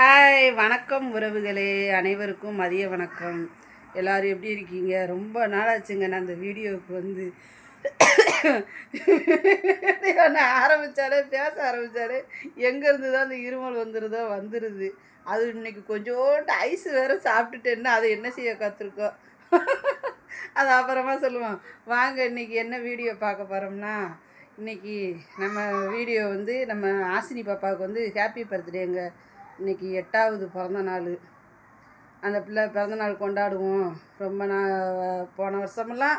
Hi, வணக்கம் உறவுகளே. அனைவருக்கும் மதிய வணக்கம். எல்லோரும் எப்படி இருக்கீங்க? ரொம்ப நாளாச்சுங்க நான் அந்த வீடியோவுக்கு வந்து நான் பேச ஆரம்பித்தாலே எங்கேருந்து தான் அந்த இருமல் வந்துடுது. அது இன்னைக்கு கொஞ்சோண்டு ஐஸ் வேறு சாப்பிட்டுட்டேன்னா அதை என்ன செய்ய கற்றுருக்கோம். அது அப்புறமா சொல்லுவோம். வாங்க, இன்றைக்கி என்ன வீடியோ பார்க்க போகிறோம்னா, இன்றைக்கி நம்ம வீடியோ வந்து நம்ம ஆசினி பாப்பாவுக்கு வந்து ஹாப்பி பர்த்டேங்க. இன்றைக்கி 8வது பிறந்த நாள். அந்த பிள்ளை பிறந்தநாள் கொண்டாடுவோம். ரொம்ப போன வருஷமெல்லாம்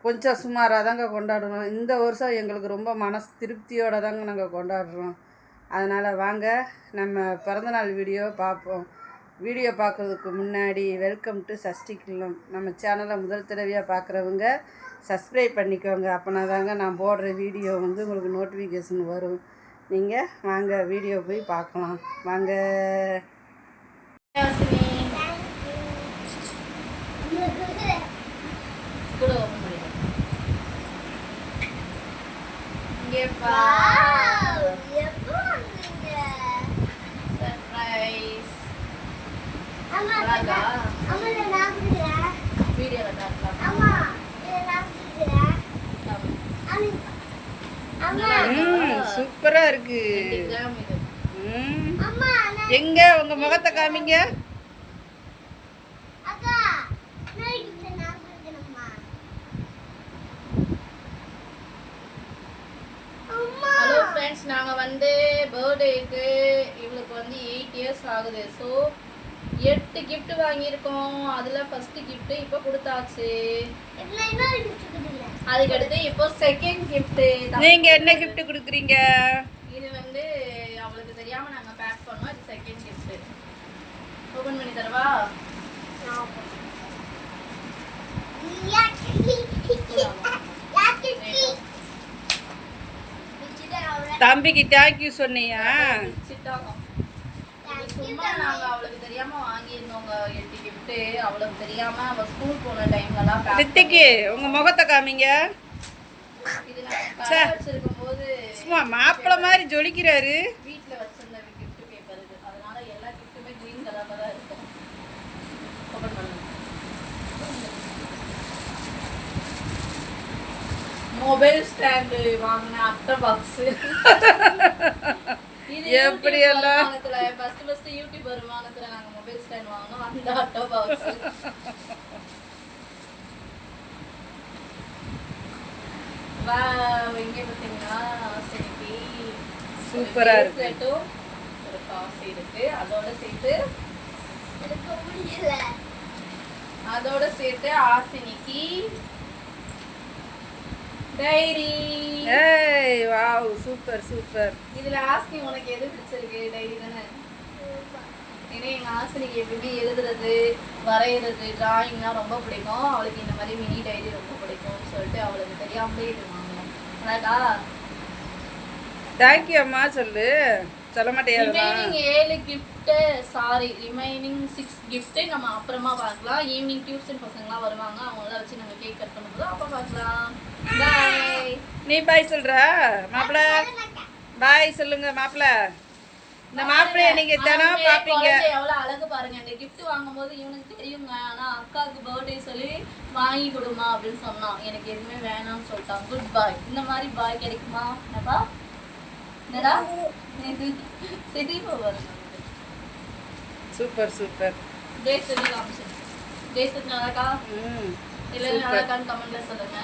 கொஞ்சம் சுமாராக தாங்க கொண்டாடுவோம். இந்த வருஷம் எங்களுக்கு ரொம்ப மனசு திருப்தியோடு தாங்க நாங்கள் கொண்டாடுறோம். அதனால் வாங்க நம்ம பிறந்தநாள் வீடியோ பார்ப்போம். வீடியோ பார்க்குறதுக்கு முன்னாடி வெல்கம் டு சஷ்டி கில்லம். நம்ம சேனலை முதல் தடவையாக பார்க்குறவங்க சப்ஸ்கிரைப் பண்ணிக்கோங்க. அப்போனா தாங்க நான் போடுற வீடியோ வந்து உங்களுக்கு நோட்டிஃபிகேஷன் வரும். நீங்கள் வாங்க வீடியோ போய் பார்க்கலாம். வாங்க. சூப்பரா இருக்கு. எங்க உங்க முகத்தை காமிங்க. ஹலோ ஃப்ரெண்ட்ஸ், நாங்கள் வந்து பர்த்டேக்கு இவளுக்கு வந்து 8 இயர்ஸ் ஆகுது. ஸோ 8 கிஃப்ட் வாங்கியிருக்கோம். அதில் ஃபஸ்ட்டு கிஃப்ட்டு இப்போ கொடுத்தாச்சு. அதுக்கடுத்து இப்போ செகண்ட் கிஃப்ட்டு. நீங்கள் என்ன கிஃப்ட் கொடுக்குறீங்க? இது வந்து அவளுக்கு தெரியாமல் நாங்கள் பேக் பண்ணோம். இது செகண்ட் கிஃப்ட்டு. ஓப்பன் பண்ணி தரவா? தம்பிக்கு தேங்க்யூ சொன்னியா? சும்மா நாங்கள் அவளுக்கு தெரியாம வாங்கியிருந்தோங்க 8 கிஃப்ட்டு. அவளுக்கு தெரியாம அவள் ஸ்கூல் போன டைம்லலாம் ரித்திக்கு உங்க முகத்தை காமிங்க. இது நான் வச்சிருக்கும் போது சும்மா மாப்பிள்ளை மாதிரி ஜொலிக்கிறாரு. வீட்டில் வச்சிருந்த கிஃப்ட் பேப்பர் இது. அதனால எல்லா கிஃப்ட்டுமே க்ரீன் கலரில் தான் இருக்கும். ஓப்பன் பண்ணு. மொபைல் ஸ்டாண்டு வாங்கின அட்டை பாக்ஸு. எப்படி எல்லாம் ஃபர்ஸ்ட் யூடியூப் வருமானத்துல நாங்க மொபைல் ஸ்டாண்ட் வாங்கினோம். அந்த அட்டை பாக்ஸ் வாவ், இங்க பாத்தீங்களா? சரி, சூப்பரா இருக்கு. ஒரு காசு இருக்கு. அதோட சேர்த்து ஆசினிக்கு டைரி. ஏய் வாவ், சூப்பர் சூப்பர். இதுல ஆசினி உனக்கு எது பிடிச்சிருக்கு? டைரி தானே. ஏன்னா எங்க ஆசினிக்கு எப்பவுமே எழுதுறது, வரைகிறது, டிராயிங்லாம் ரொம்ப பிடிக்கும். அவளுக்கு இந்த மாதிரி மினி டைரி ரொம்ப பிடிக்கும்னு சொல்லிட்டு அவளுக்கு தெரியாமலே இது வாங்கணும். அதாக்கா தேங்க்யூ அம்மா சொல்லு. சொல்ல மாட்டேன். Remaining 7 gift, sorry remaining 6 gift நம்ம அப்புறமா பார்க்கலாம். ஈவினிங் டியூஷன் பசங்களாம் வருவாங்க. அவங்கள வச்சு நம்ம கேக் கட் பண்ணும்போது அப்போ பார்க்கலாம். பாய். நீ பாய் சொல்ற மாப்பிள்ள? பாய் சொல்லுங்க மாப்பிள்ள. இந்த மாப்பிள்ளைய நீங்க தினம் பாப்பீங்க. எவ்வளவு அழகு பாருங்க. இந்த கிஃப்ட் வாங்கும்போது இவனுக்கு தெரியுங்க. ஆனா அக்காவுக்கு பர்த்டே சொல்லி வாங்கி கொடுமா அப்படின்னு சொன்னான். எனக்கு எதுவுமே வேணாம்னு சொல்லிட்டான். குட் பாய். இந்த மாதிரி பாய் கிடைக்குமா? என்னப்பா? என்னடா சிரிப்பு வருங்க. Super super. டேஸ்ட் எப்படி காமிச்சு? டேஸ்ட் நல்லாக்கா? இல்லை நல்லாக்கான்னு கமெண்ட்ல சொல்லுங்க.